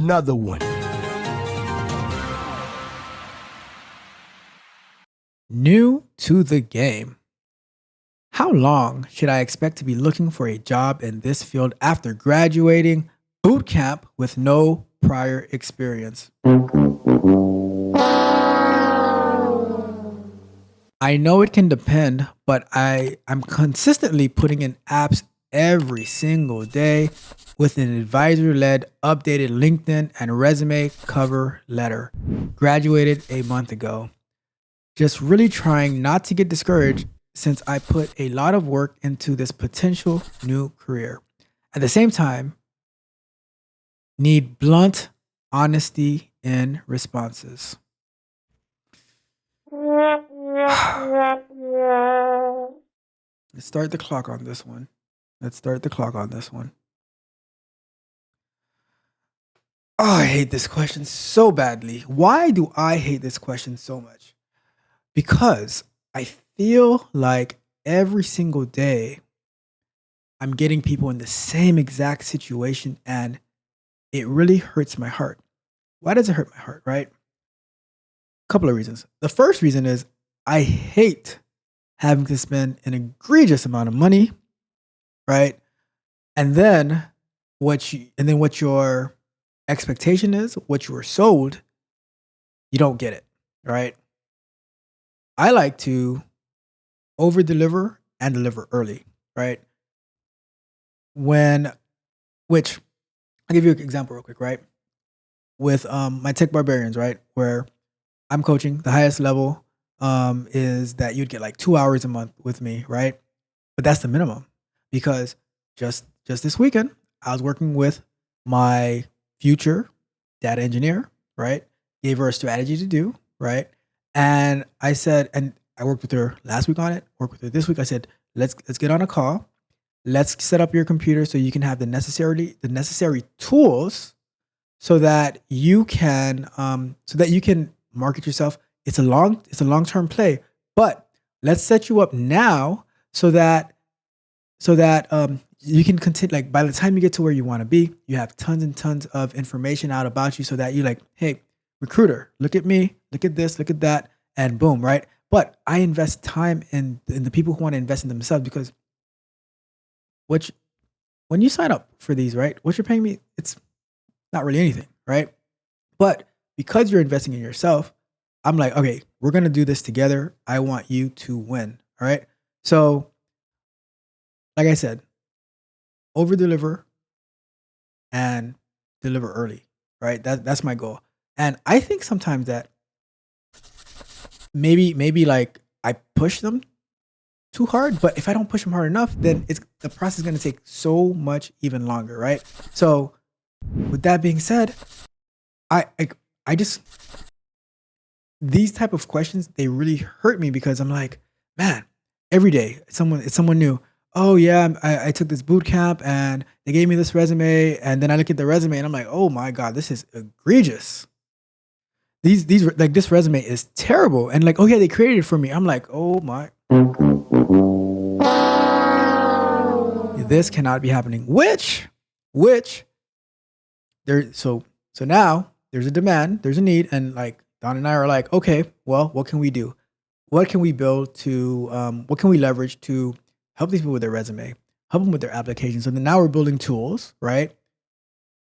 another one. New to the game. How long should I expect to be looking for a job in this field after graduating boot camp with no prior experience? I know it can depend, but I'm consistently putting in apps every single day with an advisor-led updated LinkedIn and resume cover letter. Graduated a month ago. Just really trying not to get discouraged since I put a lot of work into this potential new career. At the same time, need blunt honesty in responses. Let's start the clock on this one. Oh, I hate this question so badly. Why do I hate this question so much? Because I feel like every single day I'm getting people in the same exact situation and it really hurts my heart. Why does it hurt my heart, right? A couple of reasons. The first reason is I hate having to spend an egregious amount of money, right? And then what your expectation is, what you were sold, you don't get it, right? I like to over deliver and deliver early, right? Which I'll give you an example real quick, right? With my tech barbarians, right? Where I'm coaching, the highest level is that you'd get like 2 hours a month with me, right? But that's the minimum because just this weekend, I was working with my future data engineer, right? Gave her a strategy to do, right? And I said, and I worked with her last week on it, worked with her this week. I said, let's get on a call. Let's set up your computer so you can have the necessary tools so that you can market yourself. It's a long-term play, but let's set you up now so that you can continue. Like by the time you get to where you want to be, you have tons and tons of information out about you so that you're like, hey, recruiter, look at me, look at this, look at that, and boom, right? But I invest time in the people who want to invest in themselves because when you sign up for these, right, what you're paying me, it's not really anything, right? But because you're investing in yourself, I'm like, okay, we're going to do this together. I want you to win. All right. So, like I said, over deliver and deliver early, right? That's my goal. And I think sometimes that maybe like I push them too hard, but if I don't push them hard enough, then the process is going to take so much even longer, right? So, with that being said, I just these type of questions, they really hurt me because I'm like, man, every day it's someone new. Oh yeah, I took this boot camp and they gave me this resume, and then I look at the resume and I'm like, oh my god, this is egregious. These like this resume is terrible, and like, oh yeah, they created it for me. I'm like, oh my, this cannot be happening. Which there so now there's a demand, there's a need, and like Don and I are like, okay, well, what can we do? What can we build to? What can we leverage to help these people with their resume, help them with their application? So then now we're building tools, right?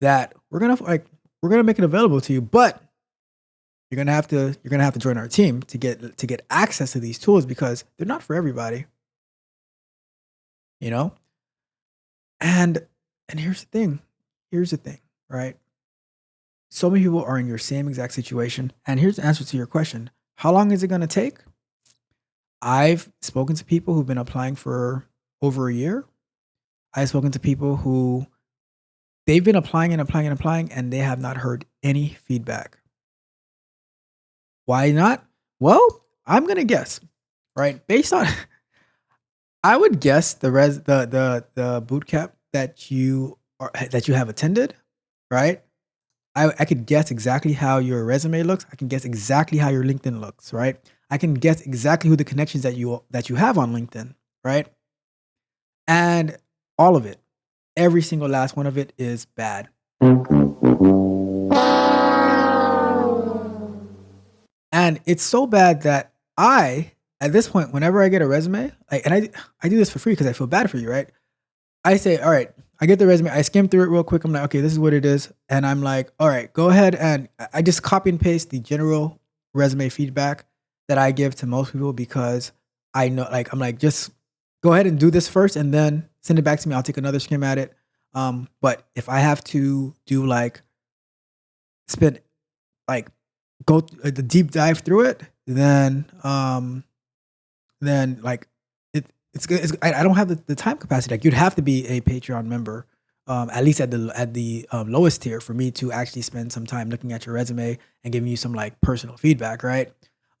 That we're gonna make it available to you, but you're gonna have to join our team to get access to these tools because they're not for everybody, you know. And here's the thing, right? So many people are in your same exact situation. And here's the answer to your question. How long is it going to take? I've spoken to people who've been applying for over a year. I've spoken to people who they've been applying and they have not heard any feedback. Why not? Well, I'm going to guess, right? Based on I would guess the boot camp that you have attended, right? I could guess exactly how your resume looks. I can guess exactly how your LinkedIn looks, right? I can guess exactly who the connections that you have on LinkedIn, right? And all of it, every single last one of it is bad. it's so bad that at this point, whenever I get a resume, like, and I do this for free because I feel bad for you, right? I say, all right, I get the resume, I skim through it real quick. I'm like, okay, this is what it is. And I'm like, all right, go ahead, and I just copy and paste the general resume feedback that I give to most people because I know, like, I'm like, just go ahead and do this first and then send it back to me. I'll take another skim at it. But if I have to do like spend like the deep dive through it, then like it's good. I don't have the time capacity. Like, you'd have to be a Patreon member, at least at the lowest tier, for me to actually spend some time looking at your resume and giving you some like personal feedback, right?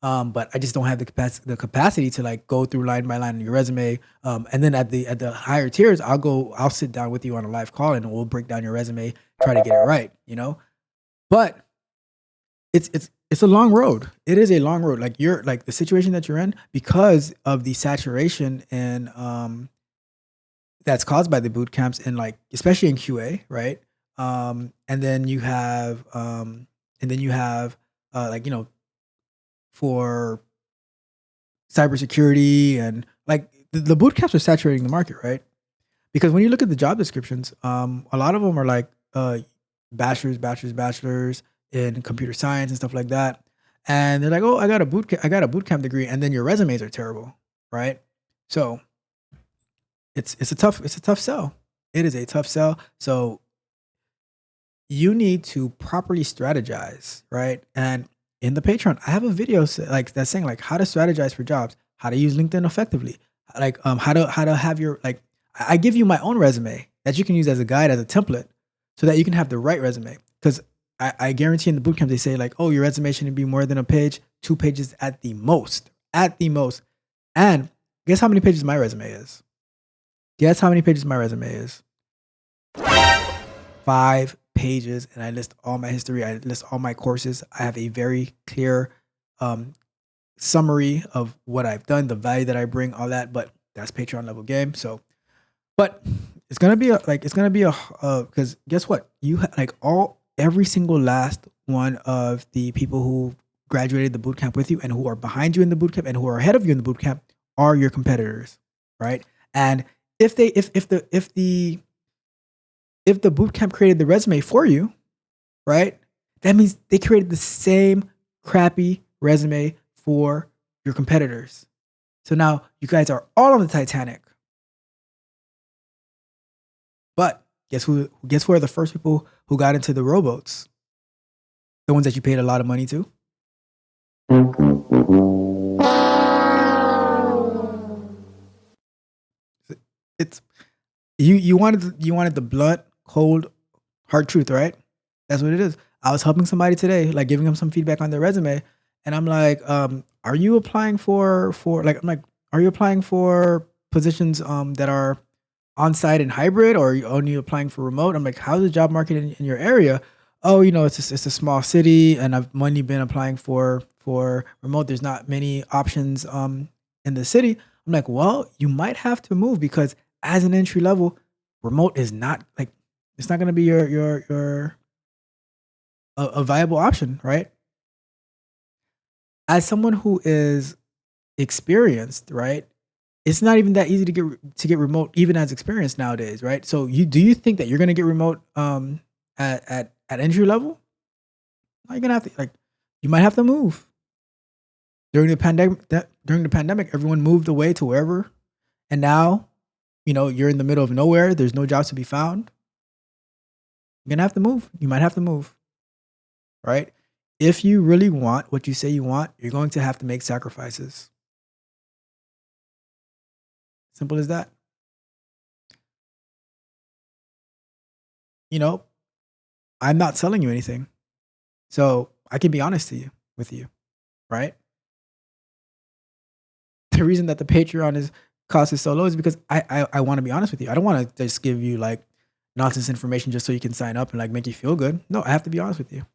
But I just don't have the capacity to like go through line by line on your resume. And then at the higher tiers, I'll sit down with you on a live call and we'll break down your resume, try to get it right, you know. But it's a long road. It is a long road. Like, you're like, the situation that you're in because of the saturation and that's caused by the boot camps, and like especially in QA, right? And then you have like, for cybersecurity, and like the boot camps are saturating the market, right? Because when you look at the job descriptions, a lot of them are like bachelor's in computer science and stuff like that, and they're like, "Oh, I got a boot camp degree," and then your resumes are terrible, right? So it's a tough sell. It is a tough sell. So you need to properly strategize, right? And in the Patreon, I have a video like that's saying like how to strategize for jobs, how to use LinkedIn effectively, like how to have your like I give you my own resume that you can use as a guide, as a template, so that you can have the right resume. Because I guarantee in the bootcamp they say like, oh, your resume shouldn't be more than a page, 2 pages at the most. And guess how many pages my resume is? Guess how many pages my resume is? 5 pages, and I list all my history. I list all my courses. I have a very clear um, summary of what I've done, the value that I bring, all that. But that's Patreon level game. So, but it's gonna be a because guess what? Like every single last one of the people who graduated the bootcamp with you and who are behind you in the bootcamp and who are ahead of you in the bootcamp are your competitors, right? And if the boot camp created the resume for you, right? That means they created the same crappy resume for your competitors. So now you guys are all on the Titanic. But guess who are the first people who got into the rowboats? The ones that you paid a lot of money to? It's you wanted the blunt, cold, hard truth, right? That's what it is. I was helping somebody today, like giving them some feedback on their resume, and I'm like, "Are you applying for like?" I'm like, "Are you applying for positions that are on site and hybrid, or are you only applying for remote?" I'm like, "How's the job market in your area?" Oh, it's a small city, and I've only been applying for remote. There's not many options in the city. I'm like, well, you might have to move because as an entry level, remote is not like it's not going to be your a viable option, right? As someone who is experienced, right? It's not even that easy to get remote even as experienced nowadays, right? So do you think that you're going to get remote at entry level? No, you're going to have to like you might have to move. During the pandemic everyone moved away to wherever, and now you're in the middle of nowhere, there's no jobs to be found. You're going to have to move. You might have to move, right? If you really want what you say you want, you're going to have to make sacrifices. Simple as that. You know, I'm not selling you anything. So I can be honest with you, right? The reason that the Patreon is cost is so low is because I want to be honest with you. I don't want to just give you like nonsense information just so you can sign up and like make you feel good. No, I have to be honest with you.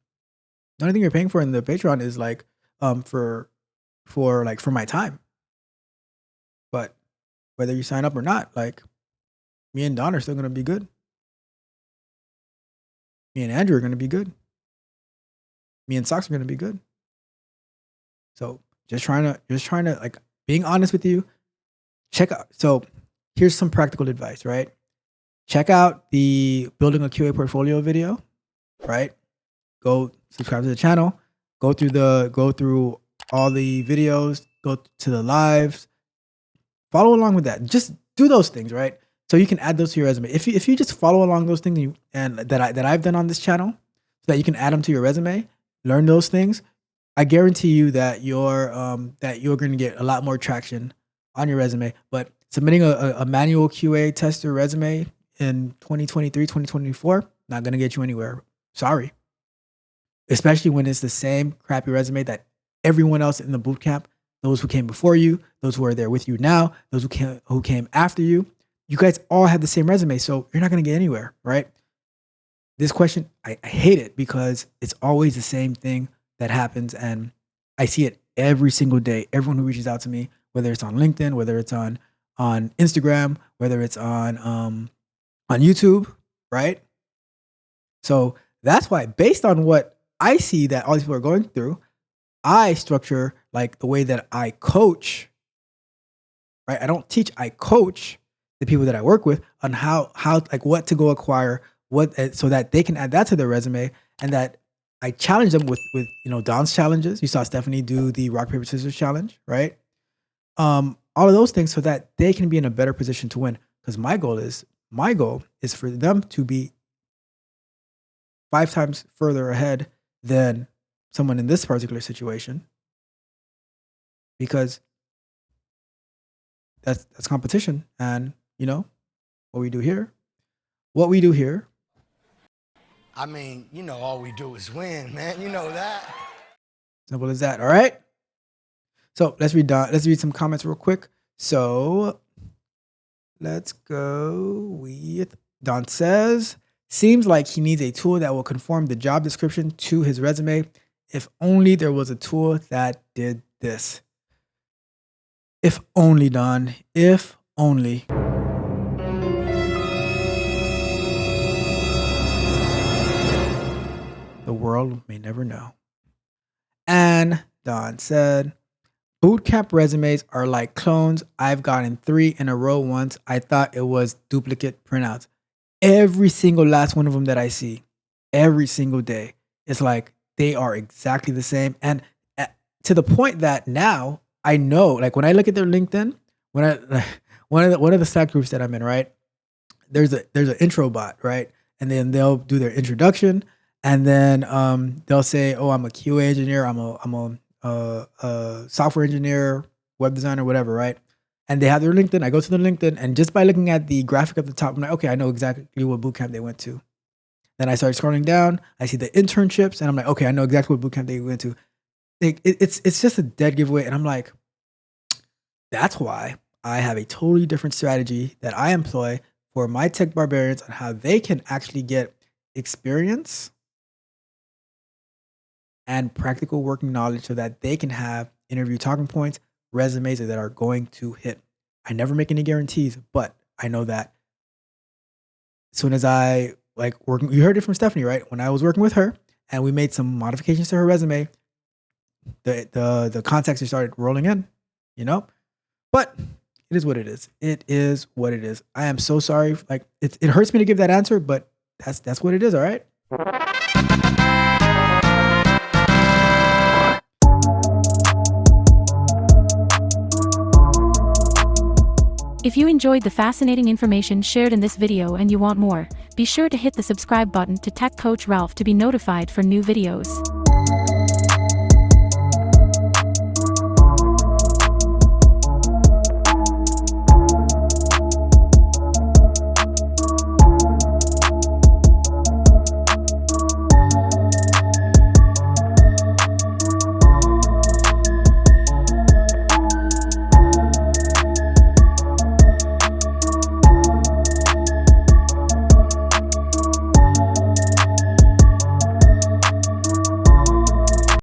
The only thing you're paying for in the Patreon is like for my time. But whether you sign up or not, like me and Don are still gonna be good. Me and Andrew are gonna be good. Me and Socks are gonna be good. So just trying to like being honest with you. Check out. So here's some practical advice, right? Check out the building a QA portfolio video, right? Go subscribe to the channel. Go through all the videos. Go to the lives. Follow along with that. Just do those things, right? So you can add those to your resume. If you just follow along those things and that I've done on this channel, so that you can add them to your resume, learn those things, I guarantee you that you're going to get a lot more traction on your resume. But submitting a manual QA tester resume in 2023, 2024, not going to get you anywhere. Sorry. Especially when it's the same crappy resume that everyone else in the bootcamp, those who came before you, those who are there with you now, those who came after you, you guys all have the same resume. So you're not going to get anywhere, right? This question, I hate it because it's always the same thing that happens. And I see it every single day. Everyone who reaches out to me, whether it's on LinkedIn, whether it's on Instagram, whether it's on YouTube, right? So that's why, based on what I see that all these people are going through, I structure like the way that I coach, right? I don't teach, I coach the people that I work with on how like what to go acquire, so that they can add that to their resume, and that I challenge them with Don's challenges. You saw Stephanie do the rock, paper, scissors challenge, right? All of those things so that they can be in a better position to win. Because my goal is for them to be 5 times further ahead than someone in this particular situation, because that's competition. And what we do here, I mean, all we do is win, man. You know that. Simple as that. All right. So let's read some comments real quick. So let's go with Don says, seems like he needs a tool that will conform the job description to his resume. If only there was a tool that did this. If only, Don. If only. The world may never know. And Don said, bootcamp resumes are like clones. I've gotten 3 in a row once. I thought it was duplicate printouts. Every single last one of them that I see, every single day, it's like they are exactly the same. And to the point that now I know, like when I look at their LinkedIn, one of the Slack groups that I'm in, right? There's an intro bot, right? And then they'll do their introduction, and then they'll say, "Oh, I'm a QA engineer. I'm a software engineer, web designer, whatever," right? And they have their LinkedIn. I go to their LinkedIn, and just by looking at the graphic at the top, I'm like, okay, I know exactly what bootcamp they went to. Then I start scrolling down. I see the internships, and I'm like, okay, I know exactly what bootcamp they went to. It's just a dead giveaway, and I'm like, that's why I have a totally different strategy that I employ for my tech barbarians on how they can actually get experience and practical working knowledge so that they can have interview talking points, resumes that are going to hit. I never make any guarantees, but I know that as soon as I working, you heard it from Stephanie, right? When I was working with her and we made some modifications to her resume, the contacts started rolling in, But it is what it is. It is what it is. I am so sorry. Like it hurts me to give that answer, but that's what it is, all right? If you enjoyed the fascinating information shared in this video and you want more, be sure to hit the subscribe button to Tech Coach Ralph to be notified for new videos.